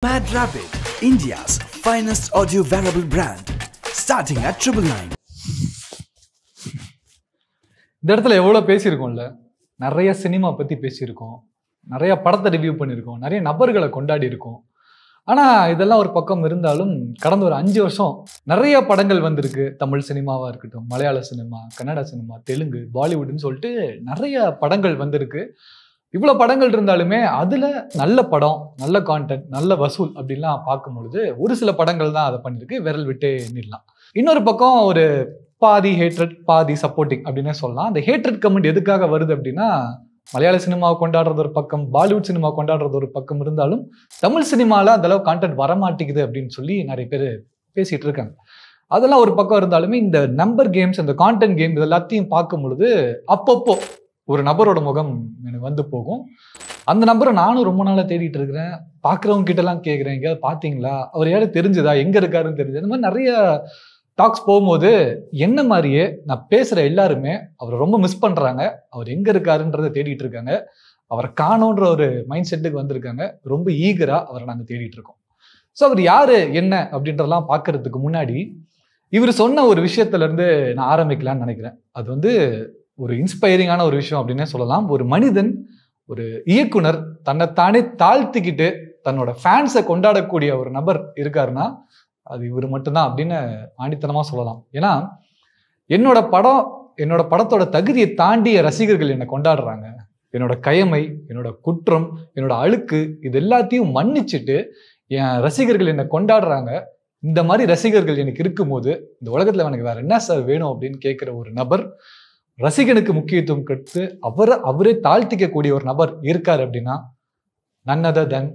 Mad Rabbit, India's finest audio wearable brand, starting at 999. இந்த இடத்துல எவ்வளோ பேசியிருக்கோம்ல, நிறைய சினிமா பற்றி பேசியிருக்கோம், நிறைய படத்தை ரிவ்யூ பண்ணியிருக்கோம், நிறைய நபர்களை கொண்டாடி இருக்கோம். ஆனால் இதெல்லாம் ஒரு பக்கம் இருந்தாலும் கடந்த ஒரு 5 வருஷம் நிறைய படங்கள் வந்திருக்கு. தமிழ் சினிமாவாக இருக்கட்டும், மலையாள சினிமா, கன்னட சினிமா, தெலுங்கு, பாலிவுட்னு சொல்லிட்டு நிறைய படங்கள் வந்திருக்கு. இவ்வளோ படங்கள் இருந்தாலுமே அதில் நல்ல படம், நல்ல கான்டென்ட், நல்ல வசூல் அப்படின்லாம் பார்க்கும்பொழுது ஒரு சில படங்கள் தான் அதை பண்ணியிருக்கு, விரல் விட்டே எண்ணிடலாம். இன்னொரு பக்கம் ஒரு பாதி ஹேட்ரட் பாதி சப்போர்ட்டிங் அப்படின்னே சொல்லலாம். அந்த ஹேட்ரட் கமெண்ட் எதுக்காக வருது அப்படின்னா, மலையாள சினிமாவை கொண்டாடுறது ஒரு பக்கம், பாலிவுட் சினிமா கொண்டாடுறது ஒரு பக்கம் இருந்தாலும் தமிழ் சினிமாவில் அந்தளவு கான்டென்ட் வரமாட்டேங்குது அப்படின்னு சொல்லி நிறைய பேர் பேசிகிட்டு இருக்காங்க. அதெல்லாம் ஒரு பக்கம் இருந்தாலுமே இந்த நம்பர் கேம்ஸ், இந்த கான்டென்ட் கேம் இது எல்லாத்தையும் பார்க்கும் பொழுது அப்பப்போ ஒரு நபரோட முகம் எனக்கு வந்து போகும். அந்த நபரை நானும் ரொம்ப நாளாக தேடிட்டு இருக்கிறேன். பார்க்குறவங்க கிட்டலாம் கேட்குறேன், எங்கேயாவது பார்த்தீங்களா, அவர் யாரும் தெரிஞ்சுதா, எங்கே இருக்காருன்னு தெரிஞ்சது. இந்த மாதிரி நிறைய டாக்ஸ் போகும்போது என்ன மாதிரியே நான் பேசுகிற எல்லாருமே அவரை ரொம்ப மிஸ் பண்ணுறாங்க. அவர் எங்கே இருக்காருன்றதை தேடிட்டு இருக்காங்க. அவரை காணோன்ற ஒரு மைண்ட் செட்டுக்கு வந்திருக்காங்க. ரொம்ப ஈகராக அவரை நாங்கள் தேடிட்டு இருக்கோம். ஸோ அவர் யார் என்ன அப்படின்றதெல்லாம் பார்க்கறதுக்கு முன்னாடி இவர் சொன்ன ஒரு விஷயத்துலேருந்து நான் ஆரம்பிக்கலான்னு நினைக்கிறேன். அது வந்து ஒரு இன்ஸ்பைரிங்கான ஒரு விஷயம் அப்படின்னே சொல்லலாம். ஒரு மனிதன், ஒரு இயக்குனர் தன்னைத்தானே தாழ்த்திக்கிட்டு தன்னோட ஃபேன்ஸை கொண்டாடக்கூடிய ஒரு நபர் இருக்காருன்னா அது இவர் மட்டும்தான் அப்படின்னு ஆணித்தனமாக சொல்லலாம். ஏன்னா என்னோட படத்தோட தகுதியை தாண்டிய ரசிகர்கள் என்னை கொண்டாடுறாங்க. என்னோட கயமை, என்னோட குற்றம், என்னோட அழுக்கு இது எல்லாத்தையும் மன்னிச்சுட்டு என் ரசிகர்கள் என்னை கொண்டாடுறாங்க. இந்த மாதிரி ரசிகர்கள் எனக்கு இருக்கும்போது இந்த உலகத்தில் எனக்கு வேற என்ன சார் வேணும் அப்படின்னு கேட்குற ஒரு நபர், ரசிகனுக்கு முக்கியத்துவம் கொடுத்து அவரே தாழ்த்திக்கக்கூடிய ஒரு நபர் இருக்கார் அப்படின்னா none other than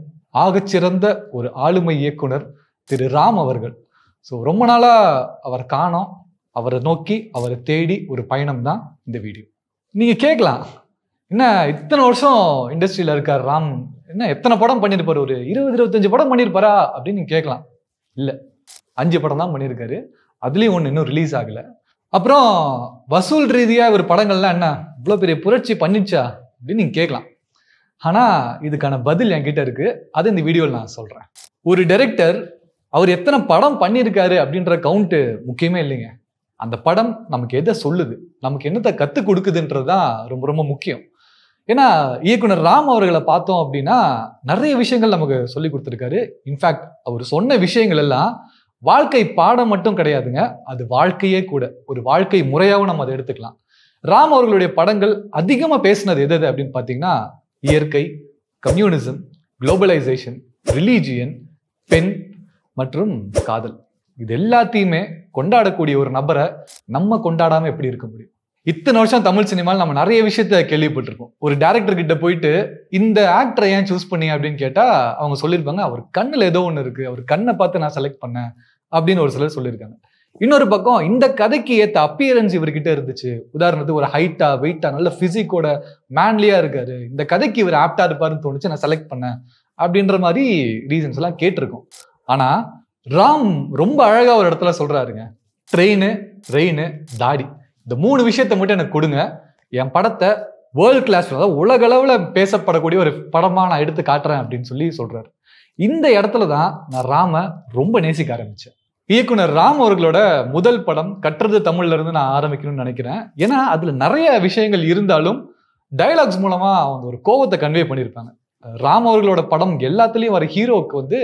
ஆகச்சிறந்த ஒரு ஆளுமை இயக்குனர் திரு ராம் அவர்கள். ஸோ ரொம்ப நாளாக அவர் காணோம். அவரை நோக்கி, அவரை தேடி ஒரு பயணம் தான் இந்த வீடியோ. நீங்கள் கேட்கலாம், என்ன இத்தனை வருஷம் இண்டஸ்ட்ரியில் இருக்கார் ராம், என்ன எத்தனை படம் பண்ணியிருப்பார், ஒரு 20-25 படம் பண்ணியிருப்பாரா அப்படின்னு நீங்கள் கேட்கலாம். இல்லை, 5 படம் தான் பண்ணியிருக்காரு. அதுலேயும் ஒன்று இன்னும் ரிலீஸ் ஆகலை. அப்புறம் வசூல் ரீதியாக ஒரு படங்கள்லாம் என்ன இவ்வளோ பெரிய புரட்சி பண்ணிச்சா அப்படின்னு நீங்கள் கேட்கலாம். ஆனால் இதுக்கான பதில் என்கிட்ட இருக்குது. அது இந்த வீடியோவில் நான் சொல்கிறேன். ஒரு டைரக்டர் அவர் எத்தனை படம் பண்ணியிருக்காரு அப்படின்ற கவுண்ட்டு முக்கியமே இல்லைங்க. அந்த படம் நமக்கு எதை சொல்லுது, நமக்கு என்னத்தை கற்றுக் கொடுக்குதுன்றது தான் ரொம்ப ரொம்ப முக்கியம். ஏன்னா இயக்குனர் ராம் அவர்களை பார்த்தோம் அப்படின்னா நிறைய விஷயங்கள் நமக்கு சொல்லி கொடுத்துருக்காரு. இன்ஃபேக்ட் அவர் சொன்ன விஷயங்கள் எல்லாம் வாழ்க்கை பாடம் மட்டும் கிடையாதுங்க, அது வாழ்க்கையே கூட, ஒரு வாழ்க்கை முறையாகவும் நம்ம அதை எடுத்துக்கலாம். ராம் அவர்களுடைய படங்கள் அதிகமாக பேசினது எது அப்படின்னு பார்த்தீங்கன்னா, இயற்கை, கம்யூனிசம், குளோபலைசேஷன், ரிலீஜியன், பெண் மற்றும் காதல். இது எல்லாத்தையுமே கொண்டாடக்கூடிய ஒரு நபரை நம்ம கொண்டாடாமல் எப்படி இருக்க முடியும்? இத்தனை வருஷம் தமிழ் சினிமாவில் நம்ம நிறைய விஷயத்த கேள்விப்பட்டிருக்கோம். ஒரு டைரக்டர் கிட்ட போயிட்டு இந்த ஆக்டரை ஏன் சூஸ் பண்ணி அப்படின்னு கேட்டால் அவங்க சொல்லியிருப்பாங்க, அவர் கண்ணில் ஏதோ ஒன்று இருக்குது, அவர் கண்ணை பார்த்து நான் செலக்ட் பண்ணேன் அப்படின்னு ஒரு சிலர் சொல்லியிருக்காங்க. இன்னொரு பக்கம் இந்த கதைக்கு ஏற்ற அப்பியரன்ஸ் இவர்கிட்ட இருந்துச்சு. உதாரணத்துக்கு ஒரு ஹைட்டா, வெயிட்டா, நல்ல பிசிக்கோட மேன்லியா இருக்காரு, இந்த கதைக்கு இவர் ஆப்டா இருப்பாருன்னு தோணுச்சு, நான் செலக்ட் பண்ணேன் அப்படின்ற மாதிரி ரீசன்ஸ் எல்லாம் கேட்டிருக்கோம். ஆனா ராம் ரொம்ப அழகா ஒரு இடத்துல சொல்றாருங்க, ட்ரெயின், ரெயின், தாடி, இந்த 3 விஷயத்தை மட்டும் எனக்கு கொடுங்க, என் படத்தை வேர்ல்ட் கிளாஸ், அதாவது உலக அளவில் பேசப்படக்கூடிய ஒரு படமா நான் எடுத்து காட்டுறேன் அப்படின்னு சொல்லி சொல்றாரு. இந்த இடத்துல தான் நான் ராம ரொம்ப நேசிக்க ஆரம்பிச்சேன். இயக்குனர் ராம் அவர்களோட முதல் படம் கற்றது தமிழ்ல இருந்து நான் ஆரம்பிக்கணும்னு நினைக்கிறேன். ஏன்னா அதுல நிறைய விஷயங்கள் இருந்தாலும் டயலாக்ஸ் மூலமா அவங்க ஒரு கோவத்தை கன்வே பண்ணியிருப்பாங்க. ராம் அவர்களோட படம் எல்லாத்துலயும் வர ஹீரோவுக்கு வந்து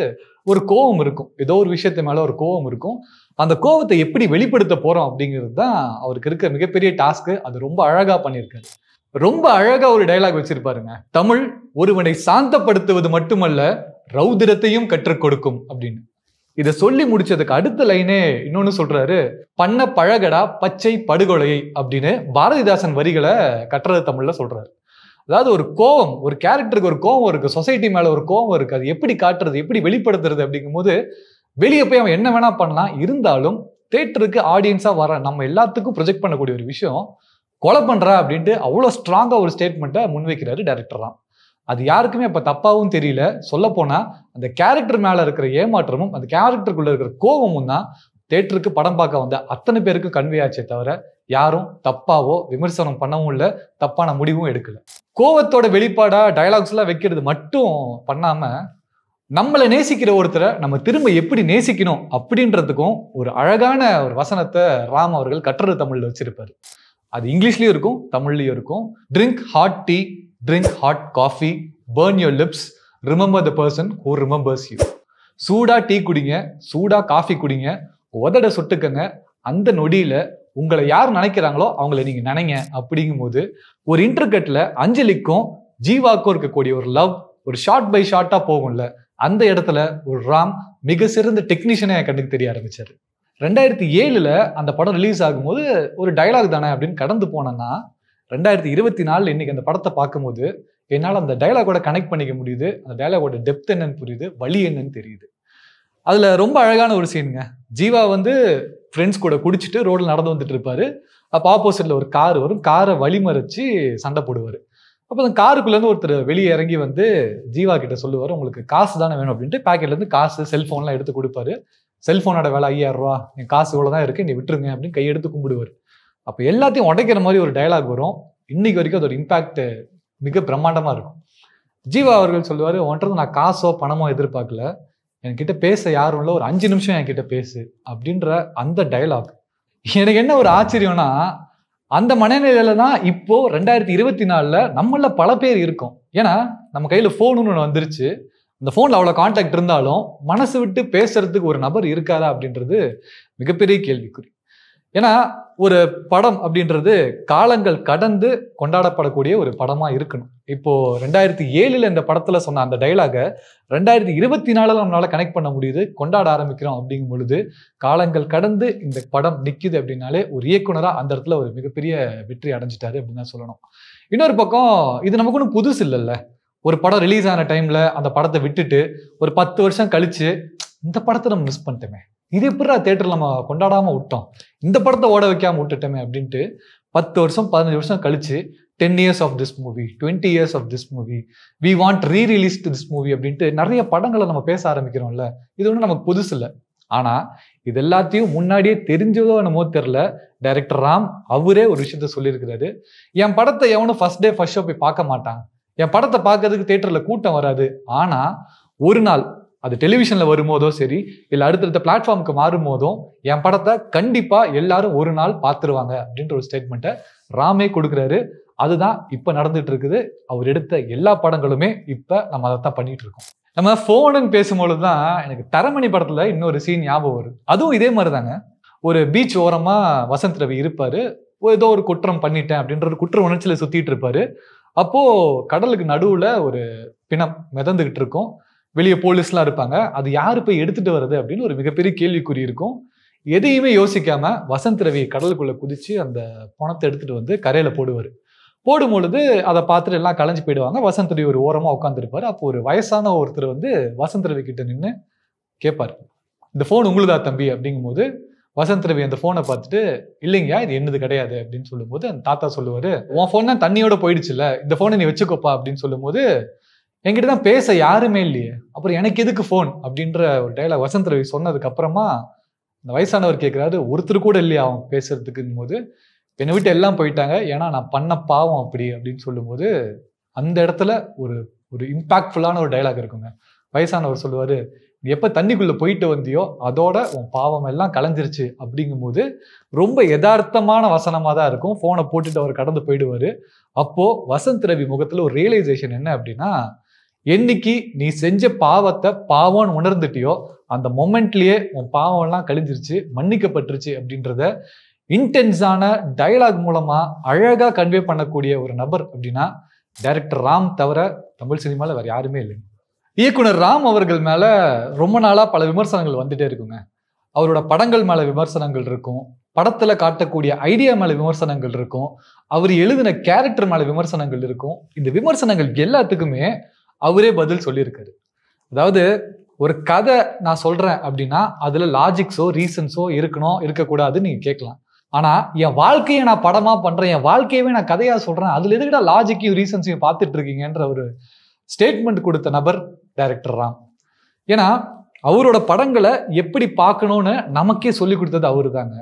ஒரு கோவம் இருக்கும், ஏதோ ஒரு விஷயத்து மேல ஒரு கோவம் இருக்கும். அந்த கோவத்தை எப்படி வெளிப்படுத்த போறோம் அப்படிங்கிறது தான் அவருக்கு இருக்க மிகப்பெரிய டாஸ்க். அது ரொம்ப அழகா பண்ணியிருக்காரு. ரொம்ப அழகா ஒரு டயலாக் வச்சிருப்பாருங்க, தமிழ் ஒருவனை சாந்தப்படுத்துவது மட்டுமல்ல ரௌதிரத்தையும் கற்றுக் கொடுக்கும் அப்படின்னு. இதை சொல்லி முடிச்சதுக்கு அடுத்த லைனே இன்னொன்னு சொல்றாரு, பண்ண பழகடா பச்சை படுகொலையை அப்படின்னு பாரதிதாசன் வரிகளை கற்றது தமிழ்ல சொல்றாரு. அதாவது ஒரு கோவம், ஒரு கேரக்டருக்கு ஒரு கோவம் இருக்கு, சொசைட்டி மேல ஒரு கோவம் இருக்கு, அது எப்படி காட்டுறது, எப்படி வெளிப்படுத்துறது அப்படிங்கும் போது வெளியே போய் அவன் என்ன வேணா பண்ணலாம், இருந்தாலும் தியேட்டருக்கு ஆடியன்ஸா வர நம்ம எல்லாத்துக்கும் ப்ரொஜெக்ட் பண்ணக்கூடிய ஒரு விஷயம் கொலை பண்றா அப்படின்ட்டு அவ்வளோ ஸ்ட்ராங்கா ஒரு ஸ்டேட்மெண்ட்டை முன்வைக்கிறாரு டைரக்டர் தான். அது யாருக்குமே அப்ப தப்பாவும் தெரியல. சொல்ல போனா அந்த கேரக்டர் மேல இருக்கிற ஏமாற்றமும் அந்த கேரக்டருக்குள்ள இருக்கிற கோபமும் தான் தியேட்டருக்கு படம் பார்க்க வந்த அத்தனை பேருக்கு கன்வே ஆச்சே தவிர யாரும் தப்பாவோ விமர்சனம் பண்ணவும் இல்லை, தப்பான முடிவும் எடுக்கல. கோவத்தோட வெளிப்பாடா டயலாக்ஸ் எல்லாம் வைக்கிறது மட்டும் பண்ணாம நம்மளை நேசிக்கிற ஒருத்தரை நம்ம திரும்ப எப்படி நேசிக்கணும் அப்படின்றதுக்கும் ஒரு அழகான ஒரு வசனத்தை ராம் அவர்கள் கற்றறு தமிழ்ல வச்சிருப்பாரு. அது இங்கிலீஷ்லயும் இருக்கும், தமிழ்லயும் இருக்கும். Drink hot tea, drink hot coffee, burn your lips, remember the person who remembers you. சூடா டீ குடிங்க, சூடா காஃபி குடிங்க, உதட சுட்டுக்கங்க, அந்த நொடியில உங்களை யார் நினைக்கிறாங்களோ அவங்கள நீங்க நினைங்க. அப்படிங்கும்போது ஒரு இன்டர்கட்ல அஞ்சலிக்கும் ஜீவாக்கும் இருக்கக்கூடிய ஒரு லவ் ஒரு ஷார்ட் பை ஷார்ட்டா போகும்ல, அந்த இடத்துல ஒரு ராம் மிக சிறந்த டெக்னீஷியனை என் கண்ணுக்கு தெரிய ஆரம்பிச்சாரு. 2007 அந்த படம் ரிலீஸ் ஆகும்போது ஒரு டைலாக் தானே அப்படின்னு கடந்து போனேன்னா, 2024 இன்னைக்கு அந்த படத்தை பார்க்கும்போது என்னால் அந்த டைலாகோட கனெக்ட் பண்ணிக்க முடியுது. அந்த டைலாகோட டெப்த் என்னன்னு புரியுது, வலி என்னன்னு தெரியுது. அதுல ரொம்ப அழகான ஒரு சீனுங்க. ஜீவா ஃப்ரெண்ட்ஸ் கூட குடிச்சிட்டு ரோட்ல நடந்து வந்துட்டு இருப்பாரு. அப்போ ஆப்போசிட்ல ஒரு கார் வரும், காரை வழிமறைச்சு சண்டை போடுவாரு. அப்போ அந்த காருக்குள்ள இருந்து ஒருத்தர் வெளியே இறங்கி ஜீவா கிட்ட சொல்லுவாரு, உங்களுக்கு காசு தானே வேணும் அப்படின்ட்டு பேக்கெட்ல இருந்து காசு, செல்போன்லாம் எடுத்து கொடுப்பாரு. செல்போனோட விலை 5000 ரூபா, என் காசு இவ்வளவுதான் இருக்கு, நீ விட்டுருங்க அப்படின்னு கையெடுத்து கும்பிடுவார். அப்போ எல்லாத்தையும் உடைக்கிற மாதிரி ஒரு டைலாக் வரும். இன்னைக்கு வரைக்கும் அதோட இம்பாக்ட் மிக பிரம்மாண்டமா இருக்கும். ஜீவா அவர்கள் சொல்லுவாரு, உன்றது நான் காசோ பணமோ எதிர்பார்க்கல, என்கிட்ட பேச யாரும் இல்லை, ஒரு 5 நிமிஷம் என்கிட்ட பேசு அப்படின்ற அந்த டைலாக். எனக்கு என்ன ஒரு ஆச்சரியம்னா, அந்த மனநிலையில தான் இப்போ 2024 நம்மள பல பேர் இருக்கோம். ஏன்னா நம்ம கையில போன் ஒன்று வந்துருச்சு. அந்த போன்ல அவ்வளவு கான்டாக்ட் இருந்தாலும் மனசு விட்டு பேசுறதுக்கு ஒரு நபர் இருக்காதா அப்படின்றது மிகப்பெரிய கேள்விக்குறி. ஏன்னா ஒரு படம் அப்படின்றது காலங்கள் கடந்து கொண்டாடப்படக்கூடிய ஒரு படமா இருக்கணும். இப்போ 2007 இந்த படத்துல சொன்ன அந்த டைலாக 2024 நம்மளால கனெக்ட் பண்ண முடியுது, கொண்டாட ஆரம்பிக்கிறோம். அப்படிங்கும் பொழுது காலங்கள் கடந்து இந்த படம் நிக்குது அப்படின்னாலே ஒரு இயக்குனரா அந்த இடத்துல ஒரு மிகப்பெரிய வெற்றி அடைஞ்சிட்டாரு அப்படின்னு தான் சொல்லணும். இன்னொரு பக்கம் இது நமக்கு ஒன்றும் புதுசு இல்லைல்ல. ஒரு படம் ரிலீஸ் ஆன டைம்ல அந்த படத்தை விட்டுட்டு ஒரு 10 வருஷம் கழிச்சு இந்த படத்தை நம்ம மிஸ் பண்ணிட்டோமே, இது எப்படா தியேட்டர்ல நம்ம கொண்டாடாம விட்டோம், இந்த படத்தை ஓட வைக்காம விட்டுட்டோமே அப்படின்ட்டு 10 வருஷம் 15 வருஷம் கழிச்சு 10 years of this movie, 20 years of this movie, we want re-release to this movie அப்படின்ட்டு நிறைய படங்களை நம்ம பேச ஆரம்பிக்கிறோம்ல. இது ஒன்றும் நமக்கு புதுசு இல்லை. ஆனா இது எல்லாத்தையும் முன்னாடியே தெரிஞ்சதோ என்னமோ தெரியல, டைரக்டர் ராம் அவரே ஒரு விஷயத்த சொல்லியிருக்கிறாரு. என் படத்தை எவனும் ஃபர்ஸ்ட் டே ஃபர்ஸ்ட் ஷோ போய் பார்க்க மாட்டான், என் படத்தை பார்க்கறதுக்கு தியேட்டர்ல கூட்டம் வராது, ஆனா ஒரு நாள் அது டெலிவிஷன்ல வரும்போதோ சரி, இல்ல அடுத்தடுத்த பிளாட்ஃபார்முக்கு மாறும் போதும் என் படத்தை கண்டிப்பா எல்லாரும் ஒரு நாள் பார்த்துருவாங்க அப்படின்ற ஒரு ஸ்டேட்மெண்ட்டை ராமே கொடுக்குறாரு. அதுதான் இப்ப நடந்துட்டு இருக்குது. அவர் எடுத்த எல்லா படங்களுமே இப்ப நம்ம அதைத்தான் பண்ணிட்டு இருக்கோம். நம்ம போனுன்னு பேசும்பொழுதுதான் எனக்கு தரமணி படத்துல இன்னொரு சீன் ஞாபகம் வருது. அதுவும் இதே மாதிரிதாங்க. ஒரு பீச் ஓரமா வசந்த் ரவி இருப்பாரு, ஏதோ ஒரு குற்றம் பண்ணிட்டேன் அப்படின்ற ஒரு குற்ற உணர்ச்சியில சுத்திட்டு இருப்பாரு. அப்போ கடலுக்கு நடுவுல ஒரு பிணம் மிதந்துகிட்டு இருக்கும், வெளியே போலீஸ்லாம் இருப்பாங்க. அது யாரு போய் எடுத்துட்டு வருது அப்படின்னு ஒரு மிகப்பெரிய கேள்விக்குறி இருக்கும். எதையுமே யோசிக்காம வசந்த் ரவி கடலுக்குள்ள குதிச்சு அந்த பணத்தை எடுத்துட்டு கரையில போடுவாரு. போடும் பொழுது அதை பார்த்துட்டு எல்லாம் கலைஞ்சு போயிடுவாங்க. வசந்த் ரவி ஒரு ஓரமா உட்காந்துருப்பாரு. அப்போ ஒரு வயசான ஒருத்தர் வசந்த் ரவி கிட்ட நின்று கேட்பாரு, இந்த போன் உங்களுதா தம்பி அப்படிங்கும் போது வசந்த் ரவி அந்த போனை பார்த்துட்டு, இல்லைங்க இது என்னது கிடையாது அப்படின்னு சொல்லும்போது அந்த தாத்தா சொல்லுவாரு, உன் போன் தான் தண்ணியோட போயிடுச்சுல்ல, இந்த போனை நீ வச்சுக்கோப்பா அப்படின்னு சொல்லும் போது, என்கிட்ட தான் பேச யாருமே இல்லையே, அப்புறம் எனக்கு எதுக்கு போன் அப்படின்ற ஒரு டைலாக் வசந்த் ரவி சொன்னதுக்கு அப்புறமா அந்த வயசானவர் கேட்கிறாரு, ஒருத்தர் கூட இல்லையா அவன் பேசுறதுக்குங்கும் போது, என்னை விட்டு எல்லாம் போயிட்டாங்க, ஏன்னா நான் பண்ண பாவம் அப்படி அப்படின்னு சொல்லும்போது அந்த இடத்துல ஒரு ஒரு இம்பாக்ட்ஃபுல்லான ஒரு டைலாக் இருக்குங்க. வயசானவர் சொல்லுவாரு, நீ எப்ப தண்ணிக்குள்ள போயிட்டு வந்தியோ அதோட உன் பாவம் எல்லாம் கலைஞ்சிருச்சு அப்படிங்கும்போது ரொம்ப யதார்த்தமான வசனமா தான் இருக்கும். போனை போட்டுட்டு அவர் கடந்து போயிடுவாரு. அப்போ வசந்த் ரவி முகத்துல ஒரு ரியலைசேஷன் என்ன அப்படின்னா, என்னைக்கு நீ செஞ்ச பாவத்தை பாவம்னு உணர்ந்துட்டியோ அந்த மொமெண்ட்லயே உன் பாவம் எல்லாம் கழிஞ்சிருச்சு, மன்னிக்கப்பட்டுருச்சு அப்படின்றத இன்டென்ஸான டயலாக் மூலமா அழகா கன்வே பண்ணக்கூடிய ஒரு நபர் அப்படின்னா டைரக்டர் ராம் தவிர தமிழ் சினிமால வேற யாருமே இல்லைங்க. இயக்குனர் ராம் அவர்கள் மேல ரொம்ப நாளா பல விமர்சனங்கள் வந்துட்டே இருக்குங்க. அவரோட படங்கள் மேல விமர்சனங்கள் இருக்கும், படத்துல காட்டக்கூடிய ஐடியா மேல விமர்சனங்கள் இருக்கும், அவர் எழுதின கேரக்டர் மேல விமர்சனங்கள் இருக்கும். இந்த விமர்சனங்கள் எல்லாத்துக்குமே அவரே பதில் சொல்லியிருக்காரு. அதாவது ஒரு கதை நான் சொல்றேன் அப்படின்னா அதுல லாஜிக்ஸோ ரீசன்ஸோ இருக்கணும் இருக்கக்கூடாதுன்னு நீங்க கேட்கலாம். ஆனா என் வாழ்க்கையை நான் படமா பண்றேன், என் வாழ்க்கையவே நான் கதையா சொல்றேன், அதுல எதுக்கிட்ட லாஜிக்கையும் ரீசன்ஸையும் பார்த்துட்டு இருக்கீங்கன்ற ஒரு ஸ்டேட்மெண்ட் கொடுத்த நபர் டைரக்டர் ராம். ஏன்னா அவரோட படங்களை எப்படி பார்க்கணும்னு நமக்கே சொல்லி கொடுத்தது அவரு தாங்க.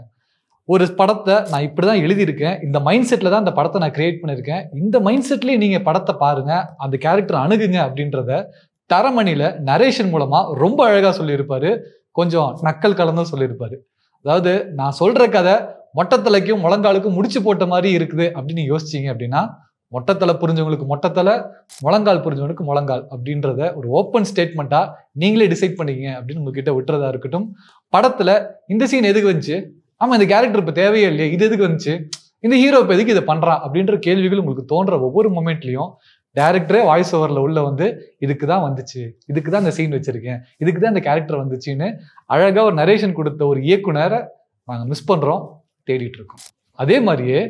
ஒரு படத்தை நான் இப்படிதான் எழுதியிருக்கேன், இந்த மைண்ட் செட்ல தான் இந்த படத்தை நான் கிரியேட் பண்ணியிருக்கேன், இந்த மைண்ட் செட்லயே நீங்க படத்தை பாருங்க, அந்த கேரக்டர் அணுகுங்க அப்படின்றத தரமணியில நரேஷன் மூலமா ரொம்ப அழகா சொல்லியிருப்பாரு, கொஞ்சம் நக்கல் கலந்தும் சொல்லியிருப்பாரு. அதாவது நான் சொல்ற கதை மொட்டத்தலைக்கும் முழங்காலுக்கும் முடிச்சு போட்ட மாதிரி இருக்குது அப்படின்னு யோசிச்சீங்க அப்படின்னா, மொட்டத்தலை புரிஞ்சவங்களுக்கு மொட்டத்தலை, முழங்கால் புரிஞ்சவனுக்கு முழங்கால் அப்படின்றத ஒரு ஓப்பன் ஸ்டேட்மெண்ட்டா நீங்களே டிசைட் பண்ணீங்க அப்படின்னு உங்ககிட்ட விட்டுறதா இருக்கட்டும். படத்துல இந்த சீன் எதுக்கு வந்துச்சு, ஆமா இந்த கேரக்டர் இப்ப தேவையே இல்லையே, இது எதுக்கு வந்துச்சு, இந்த ஹீரோ இப்ப எதுக்கு இதை பண்றான் அப்படின்ற கேள்விகள் உங்களுக்கு தோன்ற ஒவ்வொரு மொமெண்ட்லயும் டைரக்டரே வாய்ஸ் ஓவர்ல உள்ள வந்து இதுக்கு தான் வந்துச்சு, இதுக்கு தான் இந்த சீன் வச்சிருக்கேன், இதுக்கு தான் இந்த கேரக்டர் வந்துச்சுன்னு அழகா ஒரு நரேஷன் கொடுத்த ஒரு இயக்குனரை நாங்க மிஸ் பண்றோம், தேடிட்டு இருக்கோம். அதே மாதிரியே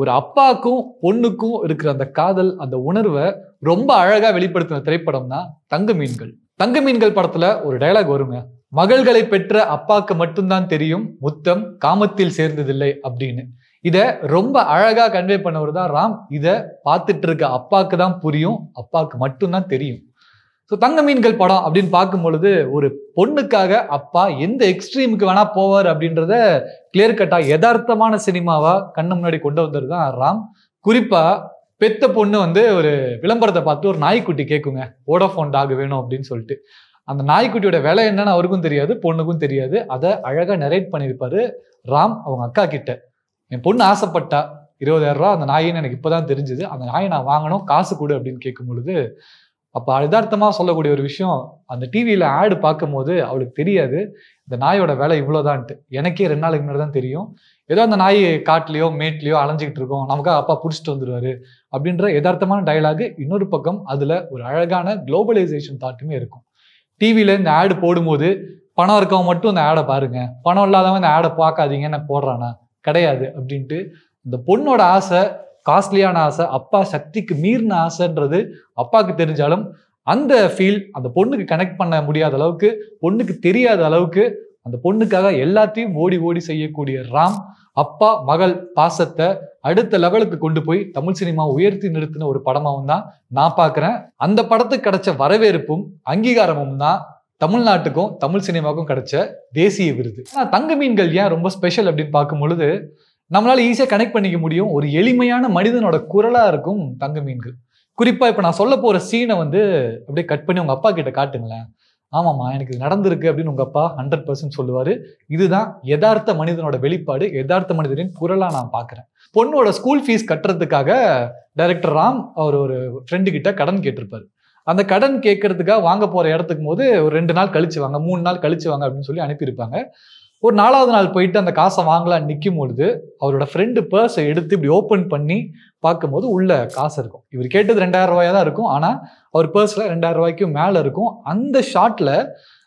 ஒரு அப்பாக்கும் பொண்ணுக்கும் இருக்கிற அந்த காதல், அந்த உணர்வை ரொம்ப அழகா வெளிப்படுத்தின திரைப்படம் தான் தங்க மீன்கள். தங்க மீன்கள் படத்துல ஒரு டயலாக் வருங்க, மகள்களை பெற்ற அப்பாக்கு மட்டும்தான் தெரியும் முத்தம் காமத்தில் சேர்ந்ததில்லை அப்படின்னு. இத ரொம்ப அழகா கன்வே பண்ணவர் தான் ராம். இத பார்த்துட்டு இருக்க அப்பாக்கு தான் புரியும், அப்பாக்கு மட்டும்தான் தெரியும். ஸோ தங்க மீன்கள் படம் அப்படின்னு பார்க்கும் பொழுது ஒரு பொண்ணுக்காக அப்பா எந்த எக்ஸ்ட்ரீமுக்கு வேணா போவார் அப்படின்றத கிளியர் கட்டா யதார்த்தமான சினிமாவா கண்ணு முன்னாடி கொண்டு வந்தது தான் ராம். குறிப்பா பெத்த பொண்ணு வந்து ஒரு விளம்பரத்தை பார்த்து ஒரு நாய்க்குட்டி கேட்குங்க, வோடாஃபோன் டாக் வேணும் அப்படின்னு சொல்லிட்டு. அந்த நாய்க்குட்டியோட விலை என்னன்னு அவருக்கும் தெரியாது, பொண்ணுக்கும் தெரியாது. அதை அழகா நரேட் பண்ணியிருப்பாரு ராம் அவங்க அக்கா கிட்ட. என் பொண்ணு ஆசைப்பட்டா 20,000 ரூபா அந்த நாயின்னு எனக்கு இப்பதான் தெரிஞ்சுது, அந்த நாயை நான் வாங்கணும், காசு கொடு அப்படின்னு கேட்கும் பொழுது அப்ப யதார்த்தமா சொல்லக்கூடிய ஒரு விஷயம், அந்த டிவியில ஆடு பார்க்கும் போது அவளுக்கு தெரியாது இந்த நாயோட விலை இவ்வளவுதான்ட்டு. எனக்கே 2 நாளைக்கு முன்னாடி தான் தெரியும். ஏதோ அந்த நாய் காட்டுலயோ மேட்லயோ அலைஞ்சிக்கிட்டு இருக்கோம், நமக்காக அப்பா புடிச்சிட்டு வந்துருவாரு அப்படின்ற யதார்த்தமான டயலாக். இன்னொரு பக்கம் அதுல ஒரு அழகான குளோபலைசேஷன் தாட்டுமே இருக்கும். டிவியில இந்த ஆடு போடும்போது பணம் இருக்கவங்க மட்டும் இந்த ஆடை பாருங்க, பணம் இல்லாதவங்க இந்த ஆடை பார்க்காதீங்கன்னு போடுறானா, கிடையாது அப்படின்ட்டு. இந்த பொண்ணோட ஆசை காஸ்ட்லியான ஆசை, அப்பா சக்திக்கு மீறின ஆசைன்றது அப்பாவுக்கு தெரிஞ்சாலும் அந்த ஃபீல் அந்த பொண்ணுக்கு கனெக்ட் பண்ண முடியாத அளவுக்கு, பொண்ணுக்கு தெரியாத அளவுக்கு அந்த பொண்ணுக்காக எல்லாத்தையும் ஓடி ஓடி செய்யக்கூடிய ராம் அப்பா மகள் பாசத்தை அடுத்த லெவலுக்கு கொண்டு போய் தமிழ் சினிமா உயர்த்தி நிறுத்தின ஒரு படமாவும் தான் நான் பார்க்கிறேன். அந்த படத்துக்கு கிடைச்ச வரவேற்பும் அங்கீகாரமும் தான் தமிழ்நாட்டுக்கும் தமிழ் சினிமாவுக்கும் கிடைச்ச தேசிய விருது. ஆனா தங்க மீன்கள் ஏன் ரொம்ப ஸ்பெஷல் அப்படின்னு பார்க்கும் பொழுது நம்மளால ஈஸியா கனெக்ட் பண்ணிக்க முடியும். ஒரு எளிமையான மனிதனோட குரலா இருக்கும் தங்க மீன்கள். குறிப்பா இப்ப நான் சொல்ல போற சீனை வந்து அப்படியே கட் பண்ணி உங்க அப்பா கிட்ட காட்டுங்களேன், ஆமாம்மா எனக்கு இது நடந்திருக்கு அப்படின்னு உங்க அப்பா 100% சொல்லுவாரு. இதுதான் யதார்த்த மனிதனோட வெளிப்பாடு, யதார்த்த மனிதனின் குரலா நான் பாக்குறேன். பொண்ணோட ஸ்கூல் ஃபீஸ் கட்டுறதுக்காக டைரக்டர் ராம் அவர் ஒரு ஃப்ரெண்டு கிட்ட கடன் கேட்டிருப்பாரு. அந்த கடன் கேட்கறதுக்காக வாங்க போற இடத்துக்கு போது ஒரு 2 நாள் கழிச்சு வாங்க, 3 நாள் கழிச்சு வாங்க அப்படின்னு சொல்லி அனுப்பியிருப்பாங்க. ஒரு 4வது நாள் போயிட்டு அந்த காசை வாங்கலான்னு நிற்கும் பொழுது அவரோட ஃப்ரெண்டு பர்ஸை எடுத்து இப்படி ஓப்பன் பண்ணி பார்க்கும்போது உள்ள காசு இருக்கும். இவர் கேட்டது 2000 ரூபாயா தான் இருக்கும், ஆனா அவர் பர்ஸ்ல 2000 ரூபாய்க்கும் மேல இருக்கும். அந்த ஷாட்ல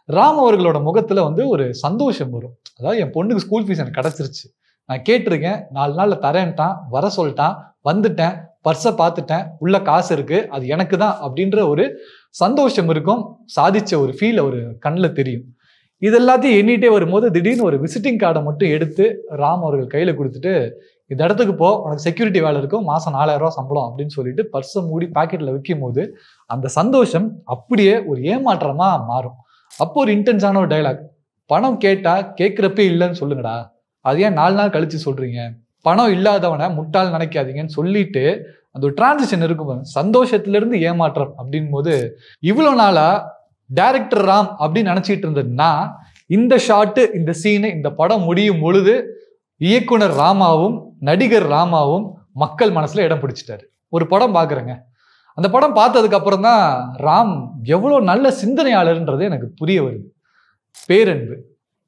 ராம் அவர்களோட முகத்துல வந்து ஒரு சந்தோஷம் வரும். அதாவது என் பொண்ணுக்கு ஸ்கூல் ஃபீஸ் எனக்கு கிடைச்சிருச்சு, நான் கேட்டிருக்கேன், 4 நாள்ல தரேன்ட்டான், வர சொல்லிட்டான், வந்துட்டேன், பர்ஸை பார்த்துட்டேன், உள்ள காசு இருக்கு, அது எனக்கு தான் அப்படின்ற ஒரு சந்தோஷம் இருக்கும். சாதிச்ச ஒரு ஃபீல் ஒரு கண்ணில் தெரியும். இது எல்லாத்தையும் எண்ணிட்டே வரும்போது திடீர்னு ஒரு விசிட்டிங் கார்டை மட்டும் எடுத்து ராம் அவர்கள் கையில கொடுத்துட்டு, இந்த இடத்துக்கு போ, உனக்கு செக்யூரிட்டி வேலை இருக்கும், மாசம் 4000 ரூபாய் சம்பளம் அப்படின்னு சொல்லிட்டு பர்ஸை மூடி பாக்கெட்ல வைக்கும் போது அந்த சந்தோஷம் அப்படியே ஒரு ஏமாற்றமா மாறும். அப்போ ஒரு இன்டென்ஸான ஒரு டைலாக், பணம் கேட்டா கேட்கிறப்பே இல்லைன்னு சொல்லுங்கடா, அது ஏன் 4 நாள் கழிச்சு சொல்றீங்க, பணம் இல்லாதவனை முட்டாள் நினைக்காதீங்கன்னு சொல்லிட்டு அந்த ஒரு டிரான்சிஷன் இருக்கும். சந்தோஷத்திலிருந்து ஏமாற்றம் அப்படின் போது இவ்வளவு நாளா டைரக்டர் ராம் அப்படின்னு நினைச்சிட்டு இருந்ததுன்னா இந்த ஷாட்டு, இந்த சீனு, இந்த படம் முடியும் பொழுது இயக்குனர் ராமாவும் நடிகர் ராமாவும் மக்கள் மனசுல இடம் பிடிச்சிட்டாரு. ஒரு படம் பாக்குறேங்க, அந்த படம் பார்த்ததுக்கு அப்புறம் தான் ராம் எவ்வளவு நல்ல சிந்தனையாளர்ன்றது எனக்கு புரிய வருது. பேரன்பு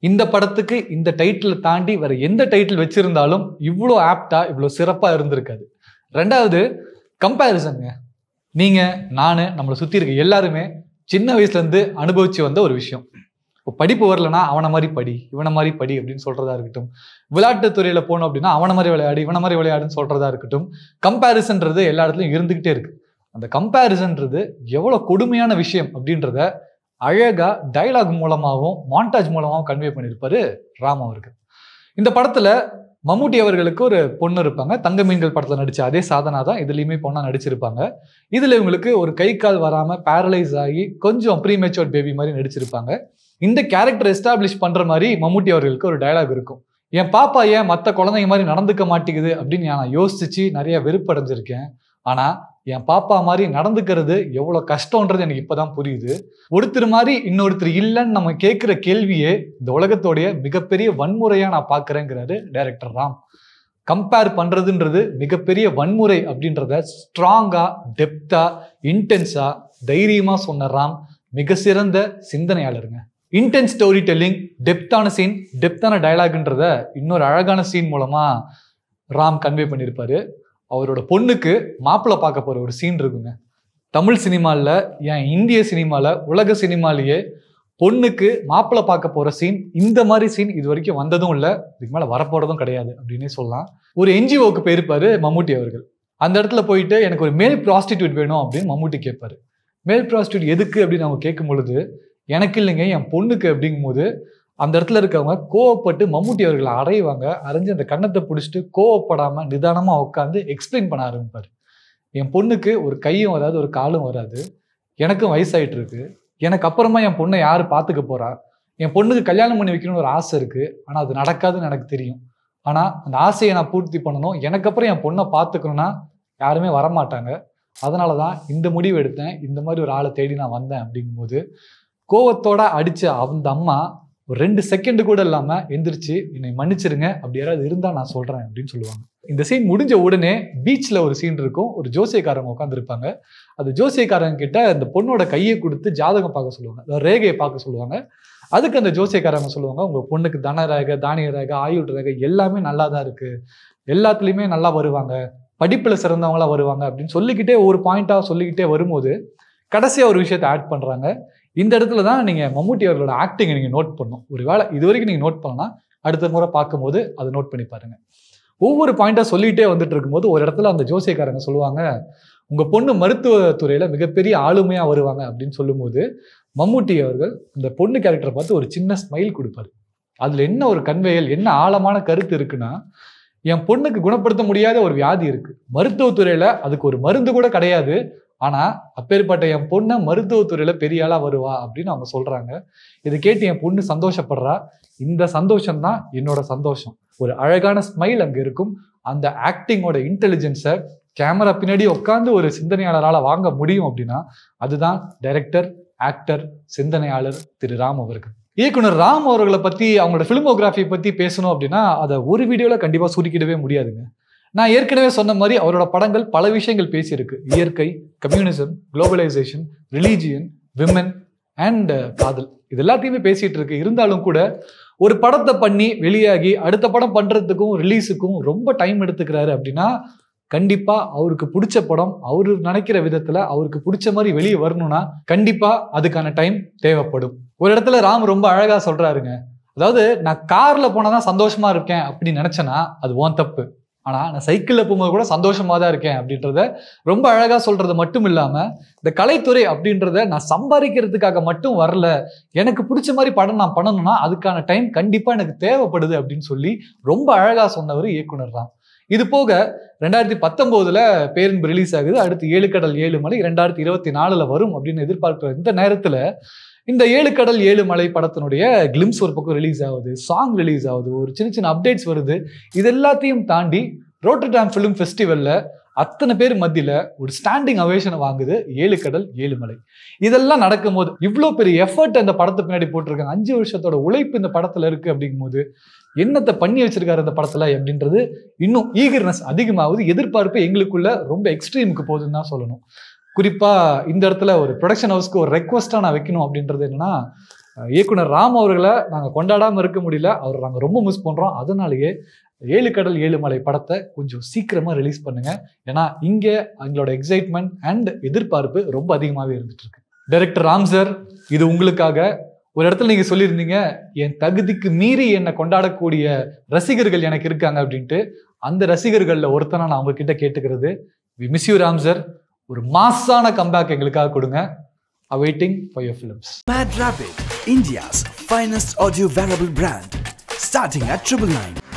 இந்த படத்துக்கு இந்த டைட்டில் தாண்டி வேற எந்த டைட்டில் வச்சிருந்தாலும் இவ்வளோ ஆப்டா இவ்வளோ சிறப்பா இருந்திருக்காது. 2வது கம்பேரிசனுங்க. நீங்க நானு நம்மளை சுத்தி இருக்க எல்லாருமே சின்ன வயசுல இருந்து அனுபவிச்சு வந்த ஒரு விஷயம். இப்போ படிப்பு வரலன்னா அவனை மாதிரி படி, இவனை மாதிரி படி அப்படின்னு சொல்றதா இருக்கட்டும், விளையாட்டு துறையில போனோம் அப்படின்னா அவனை மாதிரி விளையாடு, இவனை மாதிரி விளையாடுன்னு சொல்றதா இருக்கட்டும், கம்பேரிசன்றது எல்லா இடத்துலையும் இருந்துகிட்டே இருக்கு. அந்த கம்பேரிசன்றது எவ்வளவு கொடுமையான விஷயம் அப்படின்றத அழகா டைலாக் மூலமாகவும் மாண்டாஜ் மூலமாகவும் கன்வே பண்ணியிருப்பாரு ராம் அவர்கள். இந்த படத்துல மம்முட்டி அவர்களுக்கு ஒரு பொண்ணு இருப்பாங்க. தங்க மீன்கள் படத்துல நடிச்ச அதே சாதனா தான் இதுலயுமே பொண்ணா நடிச்சிருப்பாங்க. இதுல இவங்களுக்கு ஒரு கை கால் வராம பேரலைஸ் ஆகி கொஞ்சம் ப்ரீமெச்சூர் பேபி மாதிரி நடிச்சிருப்பாங்க. இந்த கேரக்டர் எஸ்டாப்ளிஷ் பண்ற மாதிரி மம்முட்டி அவர்களுக்கு ஒரு டைலாக் இருக்கும், என் பாப்பா ஏன் மற்ற குழந்தைங்க மாதிரி நடந்துக்க மாட்டேங்குது அப்படின்னு நான் யோசிச்சு நிறைய வெறுப்படைஞ்சிருக்கேன். ஆனா என் பாப்பா மாதிரி நடந்துக்கிறது எவ்வளோ கஷ்டம்ன்றது எனக்கு இப்போதான் புரியுது. ஒருத்தர் மாதிரி இன்னொருத்தர் இல்லைன்னு நம்ம கேட்குற கேள்வியே இந்த உலகத்தோடைய மிகப்பெரிய வன்முறையாக நான் பார்க்குறேங்கிறாரு டைரக்டர் ராம். கம்பேர் பண்ணுறதுன்றது மிகப்பெரிய வன்முறை அப்படின்றத ஸ்ட்ராங்காக, டெப்த்தாக, இன்டென்ஸாக, தைரியமாக சொன்ன ராம் மிக சிறந்த சிந்தனையாளருங்க. இன்டென்ஸ் ஸ்டோரி டெல்லிங், டெப்த்தான சீன், டெப்த்தான டயலாக்ன்றத இன்னொரு அழகான சீன் மூலமாக ராம் கன்வே பண்ணியிருப்பாரு. அவரோட பொண்ணுக்கு மாப்பிள்ளை பார்க்க போகிற ஒரு சீன் இருக்குங்க. தமிழ் சினிமாவில், ஏன் இந்திய சினிமாவில், உலக சினிமாலேயே பொண்ணுக்கு மாப்பிள்ளை பார்க்க போகிற சீன், இந்த மாதிரி சீன் இது வரைக்கும் வந்ததும் இல்லை, இதுக்கு மேலே வரப்போகிறதும் கிடையாது அப்படின்னே சொல்லலாம். ஒரு என்ஜிஓக்கு போயிருப்பாரு மம்முட்டி அவர்கள். அந்த இடத்துல போயிட்டு எனக்கு ஒரு மேல் ப்ராஸ்டிடியூட் வேணும் அப்படின்னு மம்முட்டி கேட்பாரு. மேல் ப்ராஸ்டிடியூட் எதுக்கு அப்படின்னு அவங்க கேட்கும் பொழுது, எனக்கு இல்லைங்க என் பொண்ணுக்கு அப்படிங்கும் போது அந்த இடத்துல இருக்கவங்க கோவப்பட்டு மம்முட்டி அவர்களை அரைவாங்க. அரைஞ்சு அந்த கன்னத்தை பிடிச்சிட்டு கோவப்படாமல் நிதானமாக உட்காந்து எக்ஸ்பிளைன் பண்ண ஆரம்பிப்பார். என் பொண்ணுக்கு ஒரு கையும் வராது, ஒரு காலும் வராது, எனக்கும் வயசாயிட்டு இருக்கு, எனக்கு அப்புறமா என் பொண்ணை யார் பார்த்துக்க போறா, என் பொண்ணுக்கு கல்யாணம் பண்ணி வைக்கணும்னு ஒரு ஆசை இருக்கு, ஆனால் அது நடக்காதுன்னு எனக்கு தெரியும். ஆனால் அந்த ஆசையை நான் பூர்த்தி பண்ணணும், எனக்கு அப்புறம் என் பொண்ணை பார்த்துக்கணும்னா யாருமே வரமாட்டாங்க, அதனால தான் இந்த முடிவு எடுத்தேன், இந்த மாதிரி ஒரு ஆளை தேடி நான் வந்தேன் அப்படிங்கும்போது கோவத்தோட அடிச்ச அந்த அம்மா ஒரு 2 செகண்ட் கூட இல்லாமல் எந்திரிச்சு என்னை மன்னிச்சிருங்க, அப்படி யாராவது இருந்தால் நான் சொல்கிறேன் அப்படின்னு சொல்லுவாங்க. இந்த சீன் முடிஞ்ச உடனே பீச்சில் ஒரு சீன் இருக்கும். ஒரு ஜோசியக்காரங்க உட்காந்துருப்பாங்க. அந்த ஜோசியக்காரங்க கிட்ட அந்த பொண்ணோட கையை கொடுத்து ஜாதகம் பார்க்க சொல்லுவாங்க, ரேகையை பார்க்க சொல்லுவாங்க. அதுக்கு அந்த ஜோசியக்காரங்க சொல்லுவாங்க, உங்கள் பொண்ணுக்கு தன ரேகை, தானிய ரேகை, ஆயுள் ரேகை எல்லாமே நல்லா தான் இருக்குது, எல்லாத்துலேயுமே நல்லா வருவாங்க, படிப்பில் சிறந்தவங்களா வருவாங்க அப்படின்னு சொல்லிக்கிட்டே ஒரு பாயிண்டாக சொல்லிக்கிட்டே வரும்போது கடைசியாக ஒரு விஷயத்தை ஆட் பண்ணுறாங்க. இந்த இடத்துல தான் நீங்கள் மம்முட்டி அவர்களோட ஆக்டிங்கை நீங்கள் நோட் பண்ணணும். ஒரு வேளை இது வரைக்கும் நீங்கள் நோட் பண்ணலாம், அடுத்த முறை பார்க்கும்போது அதை நோட் பண்ணி பாருங்கள். ஒவ்வொரு பாயிண்டாக சொல்லிகிட்டே வந்துட்டு இருக்கும்போது ஒரு இடத்துல அந்த ஜோசியக்காரங்க சொல்லுவாங்க, உங்கள் பொண்ணு மருத்துவத்துறையில் மிகப்பெரிய ஆளுமையாக வருவாங்க அப்படின்னு சொல்லும்போது மம்முட்டி அவர்கள் அந்த பொண்ணு கேரக்டரை பார்த்து ஒரு சின்ன ஸ்மைல் கொடுப்பாரு. அதில் என்ன ஒரு கன்வேயல், என்ன ஆழமான கருத்து இருக்குன்னா, என் பொண்ணுக்கு குணப்படுத்த முடியாத ஒரு வியாதி இருக்குது, மருத்துவத்துறையில் அதுக்கு ஒரு மருந்து கூட கிடையாது, ஆனால் அப்பேற்பட்ட என் பொண்ணை மருத்துவத்துறையில் பெரிய ஆளாக வருவா அப்படின்னு அவங்க சொல்கிறாங்க. இதை கேட்டு என் பொண்ணு சந்தோஷப்படுறா. இந்த சந்தோஷம்தான் என்னோட சந்தோஷம். ஒரு அழகான ஸ்மைல் அங்கே இருக்கும். அந்த ஆக்டிங்கோட இன்டெலிஜென்ஸை கேமரா பின்னாடி உட்காந்து ஒரு சிந்தனையாளரால் வாங்க முடியும் அப்படின்னா அதுதான் டைரக்டர், ஆக்டர், சிந்தனையாளர் திரு ராம் அவர்கள். இயக்குனர் ராம் அவர்களை பற்றி, அவங்களோட ஃபிலிமோகிராஃபி பற்றி பேசணும் அப்படின்னா அதை ஒரு வீடியோவில் கண்டிப்பாக சுருக்கிடவே முடியாதுங்க. நான் ஏற்கனவே சொன்ன மாதிரி அவரோட படங்கள் பல விஷயங்கள் பேசியிருக்கு. இயற்கை, communism, globalisation, religion, women and காதல், இது எல்லாத்தையுமே பேசிட்டு இருக்கு. இருந்தாலும் கூட ஒரு படத்தை பண்ணி வெளியாகி அடுத்த படம் பண்றதுக்கும் ரிலீஸுக்கும் ரொம்ப டைம் எடுத்துக்கிறாரு அப்படின்னா கண்டிப்பா அவருக்கு பிடிச்ச படம் அவரு நினைக்கிற விதத்துல அவருக்கு பிடிச்ச மாதிரி வெளியே வரணும்னா கண்டிப்பா அதுக்கான டைம் தேவைப்படும். ஒரு இடத்துல ராம் ரொம்ப அழகா சொல்றாருங்க, அதாவது நான் கார்ல போனாதான் சந்தோஷமா இருக்கேன் அப்படின்னு நினைச்சேன்னா அது ஓன் தப்பு, ஆனா நான் சைக்கிள்ல போகும்போது கூட சந்தோஷமா தான் இருக்கேன் அப்படின்றத ரொம்ப அழகா சொல்றது மட்டும் இல்லாம, இந்த கலைத்துறை அப்படின்றத நான் சம்பாதிக்கிறதுக்காக மட்டும் வரல, எனக்கு பிடிச்ச மாதிரி படம் நான் பண்ணணும்னா அதுக்கான டைம் கண்டிப்பா எனக்கு தேவைப்படுது அப்படின்னு சொல்லி ரொம்ப அழகா சொன்னவர் இயக்குனர் தான். இது போக 2019 பேரன்பு ரிலீஸ் ஆகுது. அடுத்து 7 கடல் 7 மலை 2024 வரும் அப்படின்னு எதிர்பார்க்கிற இந்த நேரத்துல இந்த 7 கடல் 7 மலை படத்தினுடைய கிளிம்ஸ் ஒரு பக்கம் ரிலீஸ் ஆகுது, சாங் ரிலீஸ் ஆகுது, ஒரு சின்ன சின்ன அப்டேட்ஸ் வருது. இது எல்லாத்தையும் தாண்டி ரோட்டர்டாம் ஃபிலிம் ஃபெஸ்டிவல்ல அத்தனை பேர் மத்தியில ஒரு ஸ்டாண்டிங் அவேஷனை வாங்குது 7 கடல் 7 மலை. இதெல்லாம் நடக்கும் போது இவ்வளோ பெரிய எஃபர்ட் அந்த படத்தை பின்னாடி போட்டிருக்காங்க, 5 வருஷத்தோட உழைப்பு இந்த படத்துல இருக்கு அப்படிங்கும் போது என்னத்தை பண்ணி வச்சிருக்காரு இந்த படத்துல அப்படின்றது இன்னும் ஈகர்னஸ் அதிகமாகுது. எதிர்பார்ப்பு எங்களுக்குள்ள ரொம்ப எக்ஸ்ட்ரீமுக்கு போகுதுன்னு தான் சொல்லணும். குறிப்பா இந்த இடத்துல ஒரு ப்ரொடக்ஷன் ஹவுஸ்க்கு ஒரு ரெக்வஸ்டா நான் வைக்கணும் அப்படின்றது என்னன்னா, இயக்குனர் ராம் அவர்களை நாங்கள் கொண்டாடாம இருக்க முடியல, அவரை நாங்கள் ரொம்ப மிஸ் பண்றோம். அதனாலேயே 7 கடல் 7 மலை படத்தை கொஞ்சம் சீக்கிரமா ரிலீஸ் பண்ணுங்க. ஏன்னா இங்க எங்களோட எக்ஸைட்மெண்ட் அண்ட் எதிர்பார்ப்பு ரொம்ப அதிகமாகவே இருந்துட்டு இருக்கு. டைரக்டர் ராம் சார், இது உங்களுக்காக. ஒரு இடத்துல நீங்க சொல்லியிருந்தீங்க, என் தகுதிக்கு மீறி என்னை கொண்டாடக்கூடிய ரசிகர்கள் எனக்கு இருக்காங்க அப்படின்ட்டு. அந்த ரசிகர்கள்ல ஒருத்தனை நான் உங்ககிட்ட கேட்டுக்கிறது, we miss you Ram sir. ஒரு மாசான கம்பேக் எங்களுக்காக கொடுங்க. Awaiting for your films. Mad Rapid, India's finest audio wearable brand, starting at 999.